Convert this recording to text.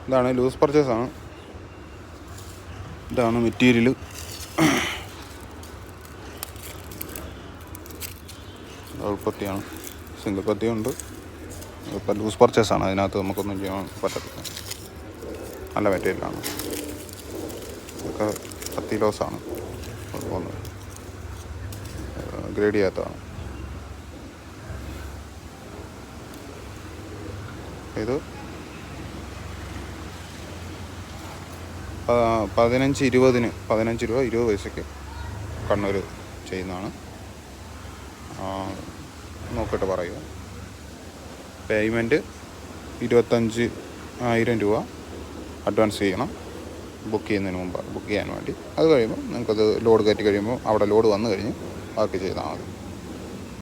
ഇതാണ് ലൂസ് പർച്ചേസാണ്. ഇതാണ് material. ഉൾപ്പത്തിയാണ്, single പത്തിയുണ്ട്. ഇപ്പം ലൂസ് പർച്ചേസാണ്, അതിനകത്ത് നമുക്കൊന്നും ചെയ്യാൻ പറ്റത്തില്ല. നല്ല മെറ്റീരിയലാണ്. ഇതൊക്കെ 10 കിലോസാണ് പോകുന്നത്, ഗ്രേഡ് ചെയ്യാത്തതാണ്. ഇത് 15-20 രൂപ 20 പൈസയ്ക്ക് കണ്ണൂർ ചെയ്യുന്നതാണ്. നോക്കിയിട്ട് പറയുക. പേയ്മെൻറ്റ് 25,000 രൂപ അഡ്വാൻസ് ചെയ്യണം, ബുക്ക് ചെയ്യുന്നതിന് മുമ്പ്, ബുക്ക് ചെയ്യാൻ വേണ്ടി. അത് കഴിയുമ്പോൾ നിങ്ങൾക്കത് ലോഡ് കയറ്റി കഴിയുമ്പോൾ അവിടെ ലോഡ് വന്നു കഴിഞ്ഞ് ബാക്കി ചെയ്താൽ മതി.